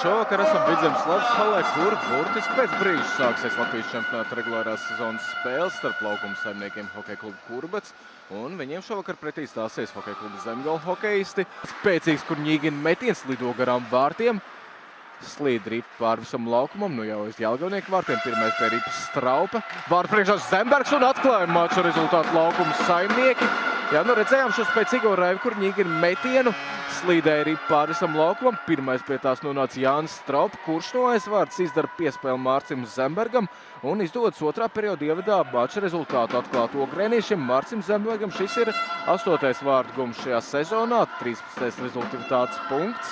šovakar esam Vidzemes Ledus halē, kur burtiski pēc brīža sāksies Latvijas čempionāta regulārās sezonas spēles starp laukuma saimniekiem Hokeja klubu Kurbats, un viņiem šovakar pretī stāsies Hokeja kluba Zemgala hokejisti. Spēcīgs Kurņīgina metiens lido garām vārtiem, slīd ripa pār visam laukumam, nu jau aiz Jelgavnieku vārtiem, pirmais pie ripas Straupe, vārtu priekšā Zembergs un atklājuma maču rezultātu laukuma saimnieki. Jā, nu redzējām šo spēcīgo Raivu Kurņīgina metienu, slīdēja ripa pār visam laukumam, pirmais pie tās nonāca Jānis Straupe, kurš no aizvārds izdara piespēli Mārcim Zembergam un izdodas otrā perioda ievadā mača rezultātu atklāt ogrēniešiem. Mārcim Zembergam šis ir 8. vārtu gums šajā sezonā, 13. rezultāts punkts.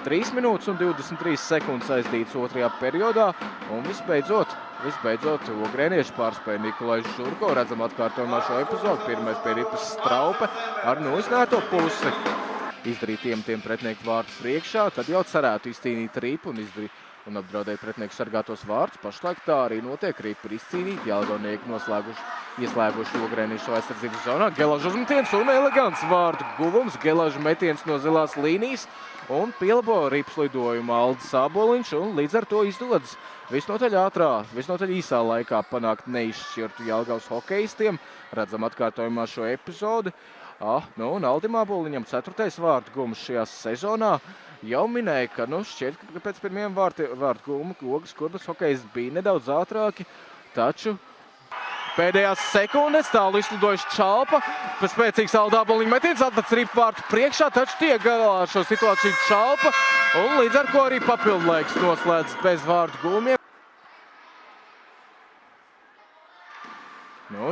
3 minūtes un 23 sekundes aizdīts otrajā periodā, un visbeidzot ogrēnieši pārspēja Nikolais Žurko. Redzam atkārtojumā šo epizodu. Pirmais pie ripas Straupe ar noizsnēto pusi izdarīt tiem pretinieku vārtu priekšā, tad jau cerētu izcīnīt ripu un apdraudēt pretinieku sargātos vārtus. Pašlaik tā arī notiek. Ripa ir izcīnīta, Jelgavnieki ieslēguši ogrēniešu aizsardzības zonā. Gelaža uzmetiens un elegants vārtu guvums. Gelaža metiens no zilās līnijas un pielabo ripas lidojumu Aldis Āboliņš, un līdz ar to izdodas visnotaļ ātrā, visnotaļ īsā laikā panākt neizšķirtu Jelgavas hokejistiem. Redzam atkārtojumā šo epizodi. Un Aldim Āboliņam 4. vārtu gums šajā sezonā. Jau minēja, ka šķiet, ka pēc pirmiem vārtu guma Ogas Kurbats hokejisti bija nedaudz ātrāki, taču pēdējās sekundes tālu izslidojuši Čalpa, pēc spēcīgs Alda Āboliņa metiens, atlicis ripa vārtu priekšā, taču tiek galā ar šo situāciju Čalpa, un līdz ar ko arī papildlaiks noslēdz bez vārtu gumiem.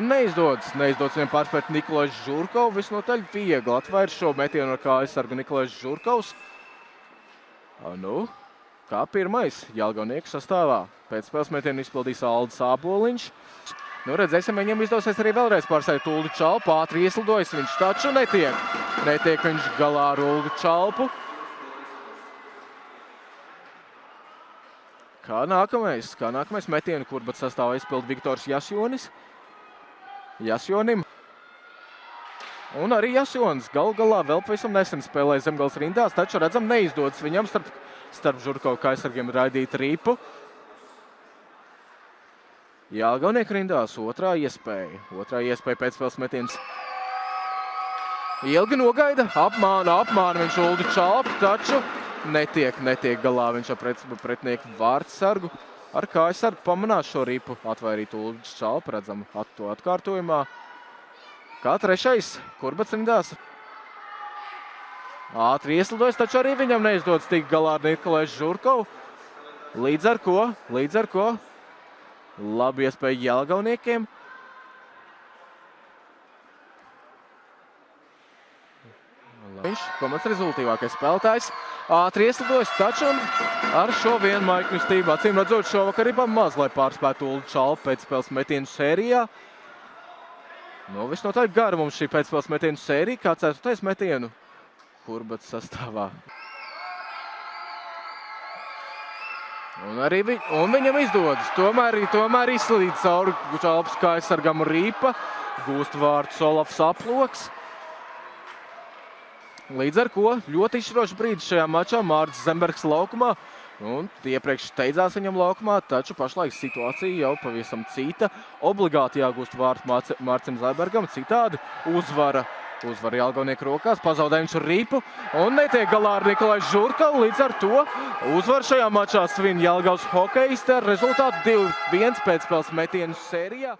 Neizdodas viņam pārspēt Nikolais Žurkovs, visnotaļ viegli atvair šo metienu ar kājas sargu Nikolais Žurkovs. Kā pirmais Jelgavnieku sastāvā. Pēc spēles metienu izpildīs Aldis Āboliņš. Redzēsim, viņam izdosies arī vēlreiz pārsēt Uldi Čalpu. Ātri ieslidojas viņš, taču netiek viņš galā ar Uldi Čalpu. Kā nākamais metienu Kurbats sastāvā izpild Viktors Jasjonis. Jasjonim. Un arī Jasjonis galā vēl pavisam nesen spēlēja Zemgales rindās, taču redzam neizdodas viņam starp Žurkovu kājsargiem raidīt ripu. Jelgavnieku rindās otrā iespēja pēcspēles metiens. Ilgi nogaida, apmāna viņš Uldi Čalpu, taču netiek galā viņš ar pretinieku vārtsargu. Ar kājsargu pamanās šo ripu atvairīt Uldi Čalpu, redzam to atkārtojumā. Kā trešais Kurbats rindās. Ātri ieslidojas, taču arī viņam neizdodas tikt galā ar Nikolais Žurkovu. Līdz ar ko labi iespēja Jelgavniekiem. Viņš komandas rezultīvākais spēlētājs. Ātri ieslidojas, taču ar šo vienu mājkņustību acīm redzot šovakar ir maz, lai pārspētu Uldi Čalpu pēcspēles metienu sērijā. Visnotaļ gara mums šī pēcspēles metienu sērija, kā 4. metienu Kurbats sastāvā. Un viņam izdodas. Tomēr izslīd cauri Čalpas kājsargam ripa, gūst vārtus Olafs Aploks. Līdz ar ko ļoti izšķirošs brīdis šajā mačā Mārcis Zembergs laukumā. Iepriekš steidzās viņam laukumā, taču pašlaik situācija jau pavisam cita. Obligāti jāgūst vārtu Mārcim Zembergam, citādi uzvara Jelgavnieku rokās, pazaudē viņš ripu un netiek galā ar Nikolais Žurkovu. Līdz ar to uzvaru šajā mačā svin Jelgavas hokejisti ar rezultātu 2-1 pēcspēles metienu sērijā.